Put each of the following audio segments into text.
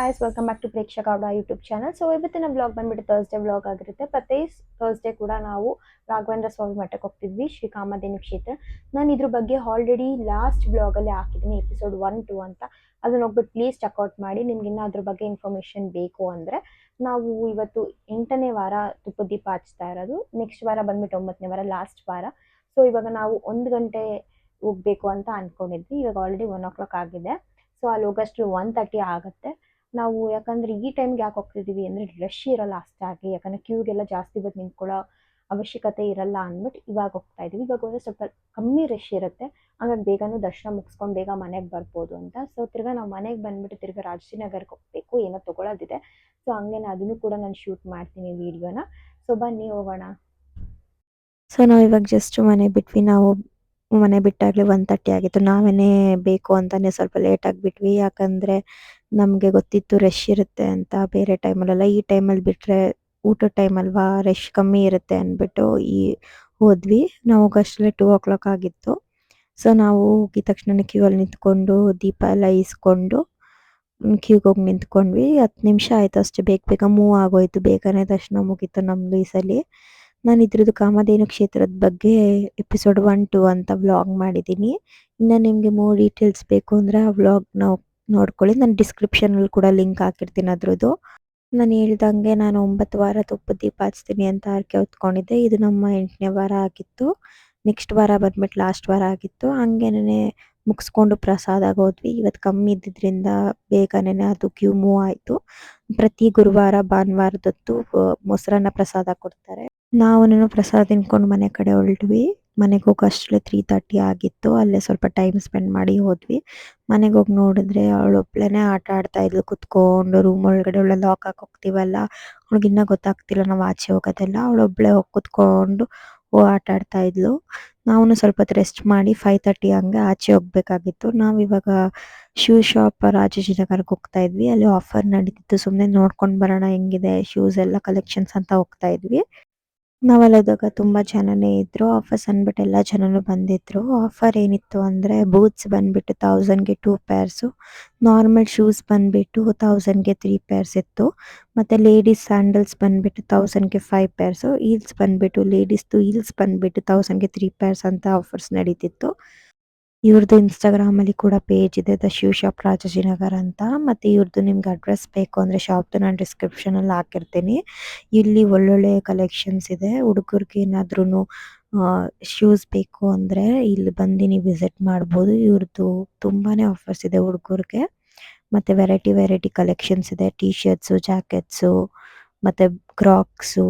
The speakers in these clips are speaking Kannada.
Guys, welcome back to Prekshaka Gowda YouTube channel. So ಇವತ್ತಿನ ಬ್ಲಾಗ್ ಬಂದ್ಬಿಟ್ಟು ಥರ್ಸ್ಡೇ ಬ್ಲಾಗ್ ಆಗಿರುತ್ತೆ. ಪ್ರತಿ ಥರ್ಸ್ಡೇ ಕೂಡ ನಾವು ರಾಘವೇಂದ್ರ ಸ್ವಾಮಿ ಮಠಕ್ಕೆ ಹೋಗ್ತಿದ್ವಿ, ಶ್ರೀ ಕಾಮಧೇನು ಕ್ಷೇತ್ರ. ನಾನು ಇದ್ರ ಬಗ್ಗೆ ಆಲ್ರೆಡಿ ಲಾಸ್ಟ್ ಬ್ಲಾಗಲ್ಲಿ ಹಾಕಿದ್ದೀನಿ, ಎಪಿಸೋಡ್ 1-2 ಅಂತ. ಅದನ್ನ ಹೋಗ್ಬಿಟ್ಟು ಪ್ಲೀಸ್ ಚೆಕ್ಔಟ್ ಮಾಡಿ. ನಿಮ್ಗೆ ಇನ್ನೂ ಅದ್ರ ಬಗ್ಗೆ ಇನ್ಫಾರ್ಮೇಷನ್ ಬೇಕು ಅಂದರೆ, ನಾವು ಇವತ್ತು 8ನೇ ವಾರ ತುಪ್ಪದ ದೀಪ ಹಚ್ತಾ ಇರೋದು. ನೆಕ್ಸ್ಟ್ ವಾರ ಬಂದ್ಬಿಟ್ಟು 9ನೇ ವಾರ, ಲಾಸ್ಟ್ ವಾರ. ಸೊ ಇವಾಗ ನಾವು 1 ಗಂಟೆ ಹೋಗ್ಬೇಕು ಅಂತ ಅಂದ್ಕೊಂಡಿದ್ವಿ. ಇವಾಗ ಆಲ್ರೆಡಿ 1 o'clock ಆಗಿದೆ. ಸೊ ಅಲ್ಲಿ ಹೋಗೋಷ್ಟು 1:30 ಆಗುತ್ತೆ. ನಾವು ಯಾಕಂದ್ರೆ ಈ ಟೈಮ್ಗೆ ಯಾಕೆ ಹೋಗ್ತಿದ್ದೀವಿ ಅಂದರೆ ರಶ್ ಇರಲ್ಲ ಅಷ್ಟಾಗಿ, ಯಾಕಂದರೆ ಕ್ಯೂಗೆಲ್ಲ ಜಾಸ್ತಿ ಬಂದು ನಿಂತ್ಕೊಳ್ಳೋ ಅವಶ್ಯಕತೆ ಇರಲ್ಲ ಅಂದ್ಬಿಟ್ಟು ಇವಾಗ ಹೋಗ್ತಾ ಇದ್ದೀವಿ. ಇವಾಗ ಹೋದರೆ ಸ್ವಲ್ಪ ಕಮ್ಮಿ ರಶ್ ಇರುತ್ತೆ, ಆಮೇಲೆ ಬೇಗನೂ ದರ್ಶನ ಮುಗಿಸ್ಕೊಂಡು ಬೇಗ ಮನೆಗೆ ಬರ್ಬೋದು ಅಂತ. ಸೊ ತಿರ್ಗಾ ನಾವು ಮನೆಗೆ ಬಂದ್ಬಿಟ್ಟು ತಿರ್ಗಾ ರಾಜಾಜಿನಗರಕ್ಕೆ ಹೋಗಬೇಕು, ಏನೋ ತೊಗೊಳೋದಿದೆ. ಸೊ ಹಂಗೆ ಅದನ್ನು ಕೂಡ ನಾನು ಶೂಟ್ ಮಾಡ್ತೀನಿ ವಿಡಿಯೋನ. ಸೊ ಬನ್ನಿ ಹೋಗೋಣ. ಸೊ ನಾವು ಇವಾಗ ಜಸ್ಟ್ ಮನೆ ಬಿಟ್ವಿ. ನಾವು ಮನೆ ಬಿಟ್ಟಾಗಲೇ 1:30 ಆಗಿತ್ತು. ನಾವೇನೇ ಬೇಕು ಅಂತಾನೆ ಸ್ವಲ್ಪ ಲೇಟಾಗಿ ಬಿಟ್ವಿ, ಯಾಕಂದರೆ ನಮಗೆ ಗೊತ್ತಿತ್ತು ರಶ್ ಇರುತ್ತೆ ಅಂತ. ಬೇರೆ ಟೈಮಲ್ಲೆಲ್ಲ ಈ ಟೈಮಲ್ಲಿ ಬಿಟ್ಟರೆ ಊಟದ ಟೈಮ್ ಅಲ್ವಾ, ರಶ್ ಕಮ್ಮಿ ಇರುತ್ತೆ ಅಂದ್ಬಿಟ್ಟು ಹೋದ್ವಿ. ನಾವು ಹೋಗೋಷ್ಟರಲ್ಲೇ 2 o'clock ಆಗಿತ್ತು. ಸೊ ನಾವು ಹೋಗಿದ ತಕ್ಷಣ ಕ್ಯೂ ಅಲ್ಲಿ ನಿಂತ್ಕೊಂಡು ದೀಪ ಎಲ್ಲ ಇಸ್ಕೊಂಡು ಕ್ಯೂಗೆ ಹೋಗಿ ನಿಂತ್ಕೊಂಡ್ವಿ. 10 ನಿಮಿಷ ಆಯಿತು ಅಷ್ಟೇ, ಬೇಗ ಬೇಗ ಮೂವ್ ಆಗೋಯ್ತು. ಬೇಗನೆ ದರ್ಶನ ಮುಗೀತು ನಮ್ಮದು ಈ ಸಲ. ನಾನು ಇದ್ರದ್ದು ಕಾಮಧೇನು ಕ್ಷೇತ್ರದ ಬಗ್ಗೆ ಎಪಿಸೋಡ್ 1-2 ಅಂತ ವ್ಲಾಗ್ ಮಾಡಿದ್ದೀನಿ. ಇನ್ನು ನಿಮಗೆ ಮೋರ್ ಡೀಟೇಲ್ಸ್ ಬೇಕು ಅಂದರೆ ಆ ವ್ಲಾಗ್ ನಾವು ನೋಡ್ಕೊಳ್ಳಿ. ನಾನು ಡಿಸ್ಕ್ರಿಪ್ಷನಲ್ಲಿ ಕೂಡ ಲಿಂಕ್ ಹಾಕಿರ್ತೀನಿ ಅದ್ರದ್ದು. ನಾನು ಹೇಳ್ದಂಗೆ ನಾನು 9 ವಾರ ತುಪ್ಪದ ದೀಪ ಹಚ್ತೀನಿ ಅಂತ ಹರಕೆ ಹೊತ್ಕೊಂಡಿದ್ದೆ. ಇದು ನಮ್ಮ 8ನೇ ವಾರ ಆಗಿತ್ತು. ನೆಕ್ಸ್ಟ್ ವಾರ ಬಂದ್ಬಿಟ್ಟು ಲಾಸ್ಟ್ ವಾರ ಆಗಿತ್ತು. ಹಂಗೇನೆ ಮುಗಿಸ್ಕೊಂಡು ಪ್ರಸಾದಕ್ಕೆ ಹೋದ್ವಿ. ಇವತ್ತು ಕಮ್ಮಿ ಇದ್ದಿದ್ದರಿಂದ ಬೇಗನೆ ಅದು ಕ್ಯೂ ಮೂವ್ ಆಯಿತು. ಪ್ರತಿ ಗುರುವಾರ ಭಾನುವಾರದೊತ್ತು ಮೊಸರನ್ನ ಪ್ರಸಾದ ಕೊಡ್ತಾರೆ. ನಾವು ಪ್ರಸಾದ ತಿನ್ಕೊಂಡು ಮನೆ ಕಡೆ ಹೊರಟ್ವಿ. ಮನೆಗೆ ಹೋಗೋ ಅಷ್ಟರಲ್ಲೇ 3:30 ಆಗಿತ್ತು. ಅಲ್ಲೇ ಸ್ವಲ್ಪ ಟೈಮ್ ಸ್ಪೆಂಡ್ ಮಾಡಿ ಹೋದ್ವಿ. ಮನೆಗೆ ಹೋಗಿ ನೋಡಿದ್ರೆ ಅವಳೊಬ್ಳೇ ಆಟ ಆಡ್ತಾ ಇದ್ಲು ಕುತ್ಕೊಂಡು. ರೂಮ್ ಒಳಗಡೆ ಒಳ್ಳೆ ಲಾಕ್ ಹಾಕಿ ಹೋಗ್ತೀವಲ್ಲ, ಅವಳಿಗಿನ್ನ ಗೊತ್ತಾಗ್ತಿಲ್ಲ ನಾವು ಆಚೆ ಹೋಗೋದೆಲ್ಲ. ಅವಳೊಬ್ಳೆ ಹೋಗಿ ಕುತ್ಕೊಂಡು ಆಟ ಆಡ್ತಾ ಇದ್ಲು. ನಾವು ಸ್ವಲ್ಪ ಹೊತ್ತು ರೆಸ್ಟ್ ಮಾಡಿ 5:30 ಹಂಗೆ ಆಚೆ ಹೋಗ್ಬೇಕಾಗಿತ್ತು. ನಾವಿವಾಗ ಶೂ ಶಾಪ್ ರಾಜಾಜಿನಗರಕ್ಕೆ ಹೋಗ್ತಾ ಇದ್ವಿ. ಅಲ್ಲಿ ಆಫರ್ ನಡೀತಿತ್ತು, ಸುಮ್ಮನೆ ನೋಡ್ಕೊಂಡು ಬರೋಣ ಹೆಂಗಿದೆ ಶೂಸ್ ಎಲ್ಲ ಕಲೆಕ್ಷನ್ಸ್ ಅಂತ ಹೋಗ್ತಾ ಇದ್ವಿ. ನಾವಲ್ಲೋದಾಗ ತುಂಬ ಜನನೇ ಇದ್ದರು. ಆಫರ್ಸ್ ಅಂದ್ಬಿಟ್ಟು ಎಲ್ಲ ಜನನು ಬಂದಿದ್ದರು. ಆಫರ್ ಏನಿತ್ತು ಅಂದರೆ ಬೂಟ್ಸ್ ಬಂದುಬಿಟ್ಟು 1000ಗೆ 2 ಪೇರ್ಸು, ನಾರ್ಮಲ್ ಶೂಸ್ ಬಂದುಬಿಟ್ಟು 1000ಗೆ 3 ಪೇರ್ಸ್ ಇತ್ತು. ಮತ್ತು ಲೇಡೀಸ್ ಸ್ಯಾಂಡಲ್ಸ್ ಬಂದುಬಿಟ್ಟು 1000ಗೆ 5 ಪೇರ್ಸು, ಹೀಲ್ಸ್ ಬಂದುಬಿಟ್ಟು ಲೇಡೀಸ್ದು ಹೀಲ್ಸ್ ಬಂದುಬಿಟ್ಟು 1000ಗೆ 3 ಪೇರ್ಸ್ ಅಂತ ಆಫರ್ಸ್ ನಡೀತಿತ್ತು. ಇವ್ರದ್ದು ಇನ್ಸ್ಟಾಗ್ರಾಮಲ್ಲಿ ಕೂಡ ಪೇಜ್ ಇದೆ, ದ ಶೂ ಶಾಪ್ ರಾಜಾಜಿನಗರ ಅಂತ. ಮತ್ತು ಇವ್ರದ್ದು ನಿಮ್ಗೆ ಅಡ್ರೆಸ್ ಬೇಕು ಅಂದರೆ ಶಾಪ್ದು ನಾನು ಡಿಸ್ಕ್ರಿಪ್ಷನಲ್ಲಿ ಹಾಕಿರ್ತೀನಿ. ಇಲ್ಲಿ ಒಳ್ಳೊಳ್ಳೆ ಕಲೆಕ್ಷನ್ಸ್ ಇದೆ. ಹುಡುಗರಿಗೆ ಏನಾದ್ರೂ ಶೂಸ್ ಬೇಕು ಅಂದರೆ ಇಲ್ಲಿ ಬಂದು ನೀವು ವಿಸಿಟ್ ಮಾಡ್ಬೋದು. ಇವ್ರದ್ದು ತುಂಬಾ ಆಫರ್ಸ್ ಇದೆ ಹುಡುಗರಿಗೆ. ಮತ್ತು ವೆರೈಟಿ ಕಲೆಕ್ಷನ್ಸ್ ಇದೆ. ಟೀ ಶರ್ಟ್ಸು, ಜಾಕೆಟ್ಸು ಮತ್ತು ಕ್ರಾಕ್ಸು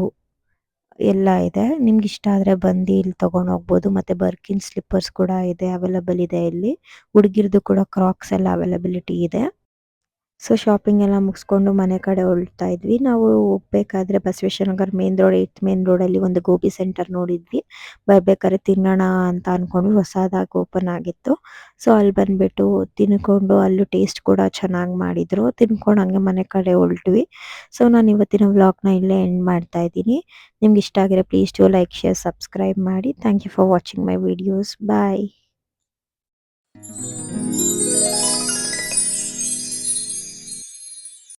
ಎಲ್ಲ ಇದೆ. ನಿಮ್ಗೆ ಇಷ್ಟ ಆದರೆ ಬಂದು ಇಲ್ಲಿ ತೊಗೊಂಡು ಹೋಗ್ಬೋದು. ಮತ್ತು ಬರ್ಕಿನ್ ಸ್ಲಿಪ್ಪರ್ಸ್ ಕೂಡ ಇದೆ, ಅವೈಲಬಲ್ ಇದೆ ಇಲ್ಲಿ. ಹುಡುಗಿರ್ದು ಕೂಡ ಕ್ರಾಕ್ಸ್ ಎಲ್ಲ ಅವೈಲಬಿಲಿಟಿ ಇದೆ. ಸೊ ಶಾಪಿಂಗ್ ಎಲ್ಲ ಮುಗಿಸ್ಕೊಂಡು ಮನೆ ಕಡೆ ಹೊರಡ್ತಾ ಇದ್ವಿ. ನಾವು ಹೋಗ್ಬೇಕಾದ್ರೆ Basaveshwara Nagar main road 8th main ರೋಡಲ್ಲಿ ಒಂದು ಗೋಬಿ ಸೆಂಟರ್ ನೋಡಿದ್ವಿ. ಬರ್ಬೇಕಾದ್ರೆ ತಿನ್ನೋಣ ಅಂತ ಅಂದ್ಕೊಂಡು ಹೊಸದಾಗಿ ಓಪನ್ ಆಗಿತ್ತು. ಸೊ ಅಲ್ಲಿ ಬಂದುಬಿಟ್ಟು ತಿನ್ಕೊಂಡು, ಅಲ್ಲೂ ಟೇಸ್ಟ್ ಕೂಡ ಚೆನ್ನಾಗಿ ಮಾಡಿದರು. ತಿನ್ಕೊಂಡು ಹಂಗೆ ಮನೆ ಕಡೆ ಹೊರಟ್ವಿ. ಸೊ ನಾನು ಇವತ್ತಿನ ವ್ಲಾಗ್ನ ಇಲ್ಲೇ ಎಂಡ್ ಮಾಡ್ತಾ ಇದ್ದೀನಿ. ನಿಮ್ಗೆ ಇಷ್ಟ ಆಗಿರೋ please to like, share, subscribe ಮಾಡಿ. Thank you for watching my videos. Bye.